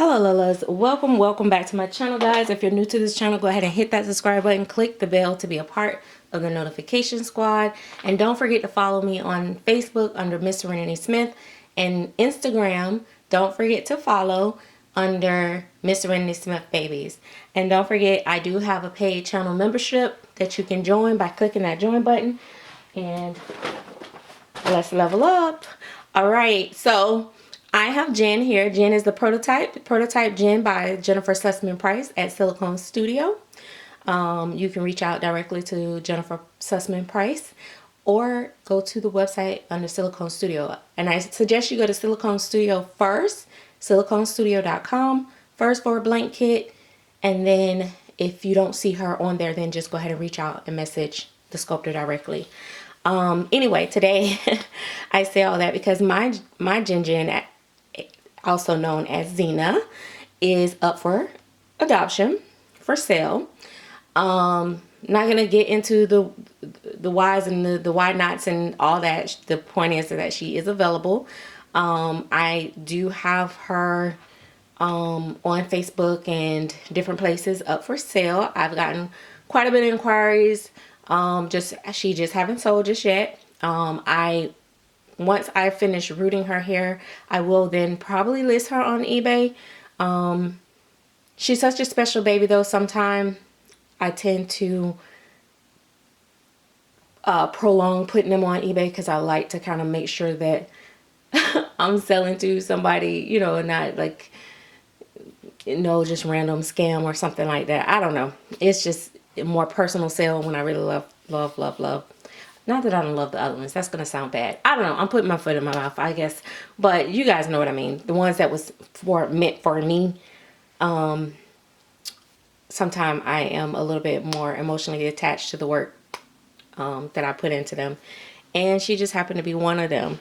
Hello Lola's, welcome back to my channel, guys. If you're new to this channel, go ahead and hit that subscribe button, click the bell to be a part of the notification squad, and don't forget to follow me on Facebook under Miss Serenity Smith, and Instagram, don't forget to follow under Miss Serenity Smith Babies. And don't forget, I do have a paid channel membership that you can join by clicking that join button. And let's level up. All right, so I have Jen here. Jen is the prototype Jen by Jinn-FOR Price at Silicone Studio. You can reach out directly to Jinn-FOR Price or go to the website under Silicone Studio. And I suggest you go to Silicone Studio first, siliconestudio.com, first for a blank kit. And then if you don't see her on there, then just go ahead and reach out and message the sculptor directly. Anyway, today I say all that because my Jen, also known as Zena, is up for adoption, for sale. Not gonna get into the whys and the why nots and all that. The point is that she is available. I do have her on Facebook and different places up for sale. I've gotten quite a bit of inquiries. She just haven't sold just yet. Once I finish rooting her hair, I will then probably list her on eBay. She's such a special baby though. Sometimes I tend to prolong putting them on eBay because I like to kind of make sure that I'm selling to somebody, you know, not like, you know, just random scam or something like that. I don't know. It's just a more personal sale when I really love. Not that I don't love the other ones. That's going to sound bad. I don't know. I'm putting my foot in my mouth, I guess. But you guys know what I mean. The ones that was meant for me. Sometimes I am a little bit more emotionally attached to the work that I put into them. And she just happened to be one of them.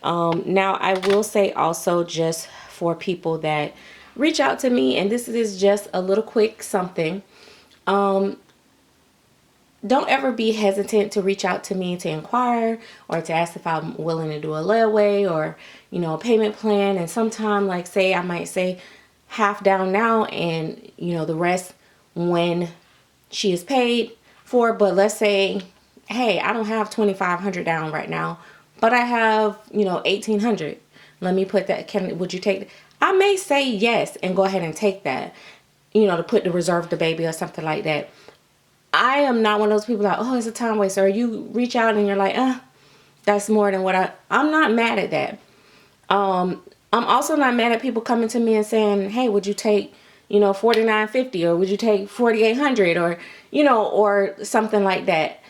Now, I will say also, just for people that reach out to me, and this is just a little quick something. Don't ever be hesitant to reach out to me to inquire or to ask if I'm willing to do a layaway or, you know, a payment plan. And sometime, like, say, I might say half down now and, you know, the rest when she is paid for. But let's say, hey, I don't have $2,500 down right now, but I have, you know, $1,800. Let me put that. Would you take that? I may say yes and go ahead and take that, you know, to put the reserve the baby or something like that. I am not one of those people like, oh, it's a time waster. Or you reach out and you're like, that's more than what I'm not mad at that. I'm also not mad at people coming to me and saying, hey, would you take, you know, $4,950 or would you take $4,800 or, you know, or something like that.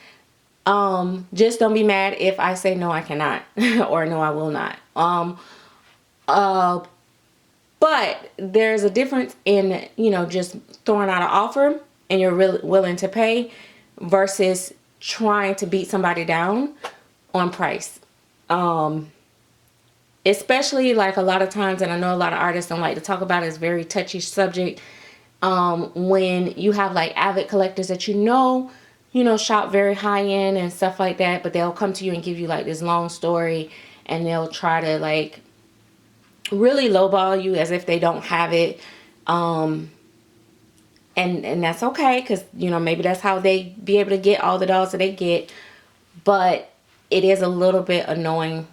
Just don't be mad if I say no, I cannot or no, I will not. But there's a difference in, you know, just throwing out an offer and you're really willing to pay versus trying to beat somebody down on price. Especially like a lot of times, and I know a lot of artists don't like to talk about it, it's a very touchy subject. When you have like avid collectors that you know, shop very high end and stuff like that, but they'll come to you and give you like this long story and they'll try to like really lowball you as if they don't have it. And that's okay, because, you know, maybe that's how they be able to get all the dolls that they get. But it is a little bit annoying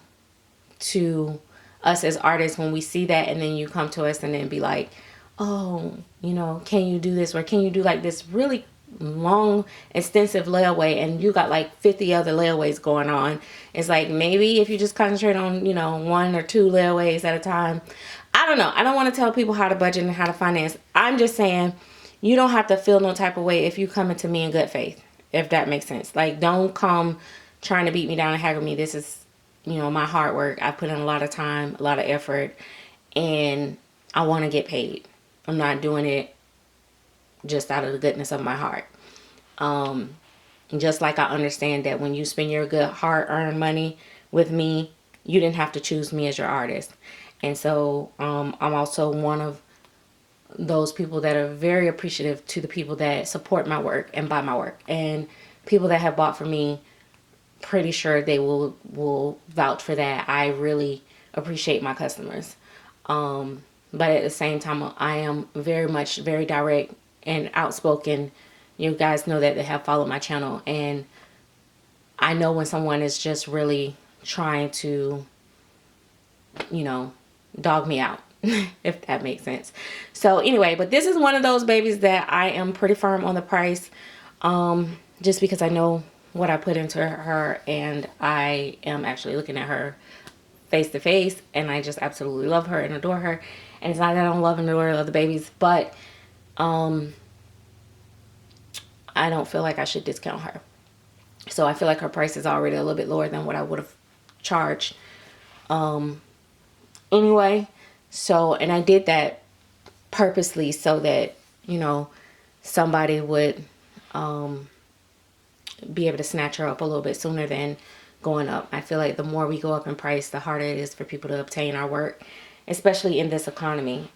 to us as artists when we see that and then you come to us and then be like, oh, you know, can you do this? Or can you do like this really long, extensive layaway and you got like 50 other layaways going on. It's like maybe if you just concentrate on, you know, 1 or 2 layaways at a time. I don't know. I don't want to tell people how to budget and how to finance. I'm just saying, you don't have to feel no type of way if you coming to me in good faith, if that makes sense. Like, don't come trying to beat me down and haggle me. This is, you know, my hard work. I put in a lot of time, a lot of effort, and I want to get paid. I'm not doing it just out of the goodness of my heart. Just like I understand that when you spend your good hard-earned money with me, you didn't have to choose me as your artist. And so I'm also one of those people that are very appreciative to the people that support my work and buy my work, and people that have bought for me, pretty sure they will vouch for that. I really appreciate my customers. but at the same time, I am very direct and outspoken. You guys know that they have followed my channel, and I know when someone is just really trying to, you know, dog me out, if that makes sense. So anyway, but this is one of those babies that I am pretty firm on the price, just because I know what I put into her, and I am actually looking at her face to face, and I just absolutely love her and adore her. And it's not that I don't love and adore other babies, but I don't feel like I should discount her. So I feel like her price is already a little bit lower than what I would have charged anyway. So, and I did that purposely so that, you know, somebody would be able to snatch her up a little bit sooner than going up. I feel like the more we go up in price, the harder it is for people to obtain our work, especially in this economy.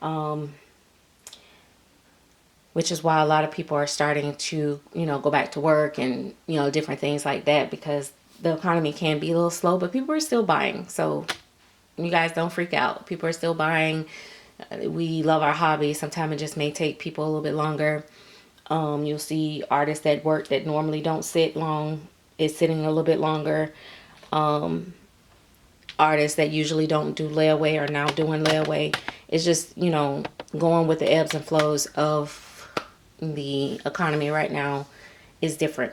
Which is why a lot of people are starting to, you know, go back to work and, you know, different things like that, because the economy can be a little slow, but people are still buying. So you guys don't freak out. People are still buying. We love our hobby. Sometimes it just may take people a little bit longer. You'll see artists that work that normally don't sit long is sitting a little bit longer. Artists that usually don't do layaway are now doing layaway. It's just, you know, going with the ebbs and flows of the economy right now is different.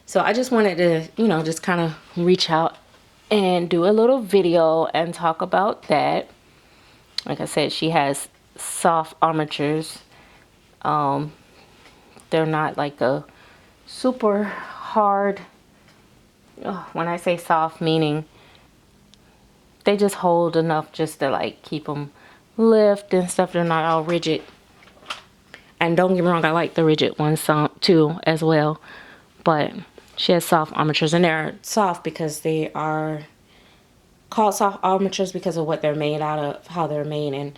So I just wanted to, you know, just kind of reach out and do a little video and talk about that. Like I said, she has soft armatures. They're not like a super hard, when I say soft, meaning they just hold enough just to like keep them lift and stuff. They're not all rigid. And don't get me wrong, I like the rigid ones some too as well. But she has soft armatures, and they're soft because they are called soft armatures because of what they're made out of, how they're made. And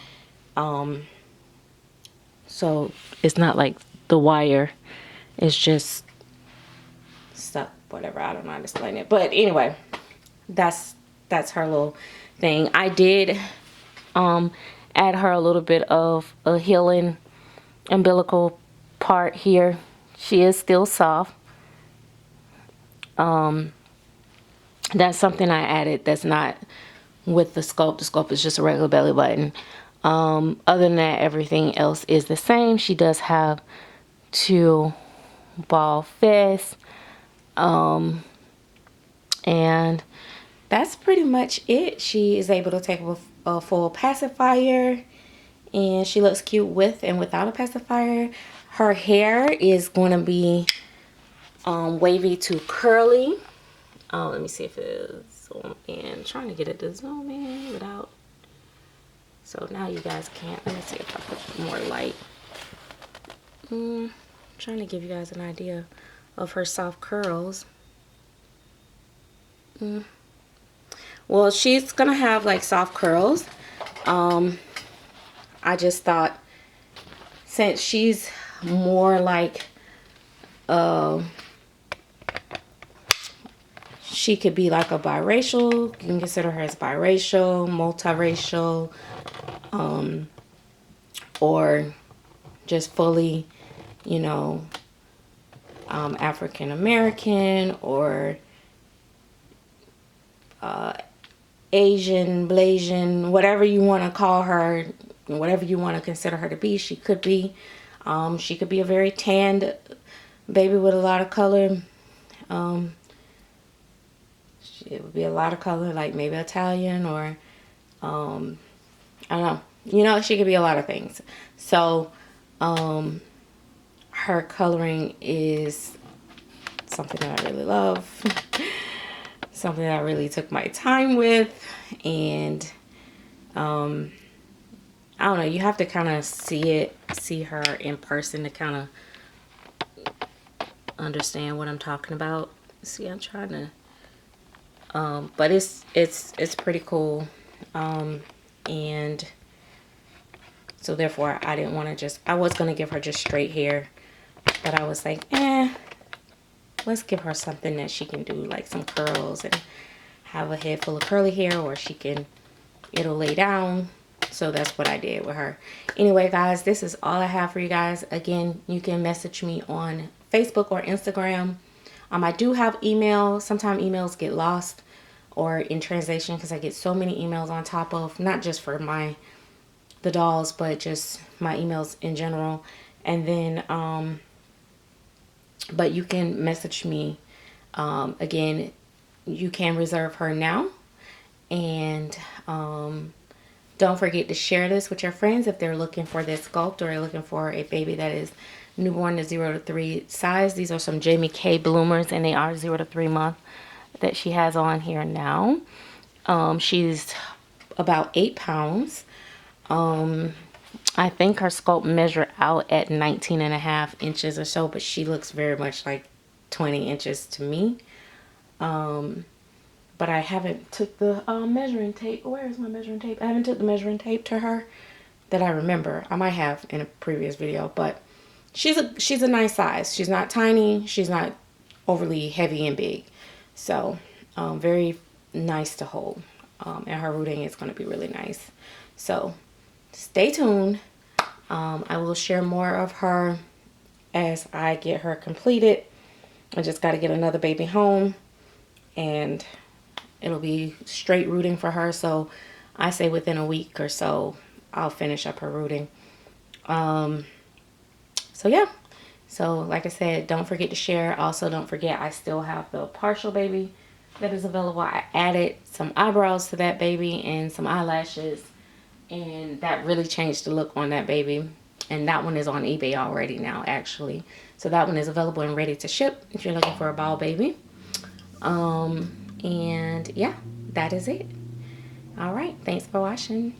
so it's not like the wire is just stuck, whatever. I don't know how to explain it. But anyway, that's her little thing. I did add her a little bit of a healing umbilical part here. She is still soft. That's something I added that's not with the sculpt. The sculpt is just a regular belly button. Other than that, everything else is the same. She does have 2 ball fists. And that's pretty much it. She is able to take a full pacifier, and she looks cute with and without a pacifier. Her hair is going to be wavy to curly. Let me see if it's zoom in. Trying to get it to zoom in without. So now you guys can't. Let me see if I put more light. Trying to give you guys an idea of her soft curls. Well, she's gonna have like soft curls. I just thought, since she's more like she could be like a biracial. You can consider her as biracial, multiracial, or just fully, you know, African American, or Asian, Blasian, whatever you want to call her, whatever you want to consider her to be. She could be a very tanned baby with a lot of color. It would be a lot of color, like maybe Italian, or I don't know. You know, she could be a lot of things. So her coloring is something that I really love. Something that I really took my time with. And I don't know, you have to kind of see her in person to kind of understand what I'm talking about. See, I'm trying to but it's pretty cool. And so therefore I didn't want to just, I was going to give her just straight hair, but I was like, let's give her something that she can do, like some curls and have a head full of curly hair, or it'll lay down So that's what I did with her. Anyway, guys, this is all I have for you guys. Again, you can message me on Facebook or Instagram. I do have email. Sometimes emails get lost or in translation because I get so many emails on top of, not just for the dolls, but just my emails in general. And then but you can message me. Again, you can reserve her now. And don't forget to share this with your friends if they're looking for this sculpt or looking for a baby that is newborn to 0 to 3 size. These are some Jamie K bloomers, and they are 0 to 3 month that she has on here now. She's about 8 pounds. I think her sculpt measure out at 19.5 inches or so, but she looks very much like 20 inches to me. But I haven't took the measuring tape. Where is my measuring tape? I haven't took the measuring tape to her that I remember. I might have in a previous video, but she's a nice size. She's not tiny. She's not overly heavy and big. So very nice to hold. And her rooting is going to be really nice. So stay tuned. I will share more of her as I get her completed. I just got to get another baby home, and it'll be straight rooting for her. So I say within a week or so, I'll finish up her rooting. So yeah. So like I said, don't forget to share. Also, don't forget, I still have the partial baby that is available. I added some eyebrows to that baby and some eyelashes, and that really changed the look on that baby. And that one is on eBay already now, actually. So that one is available and ready to ship if you're looking for a ball baby. And yeah, that is it. All right, thanks for watching.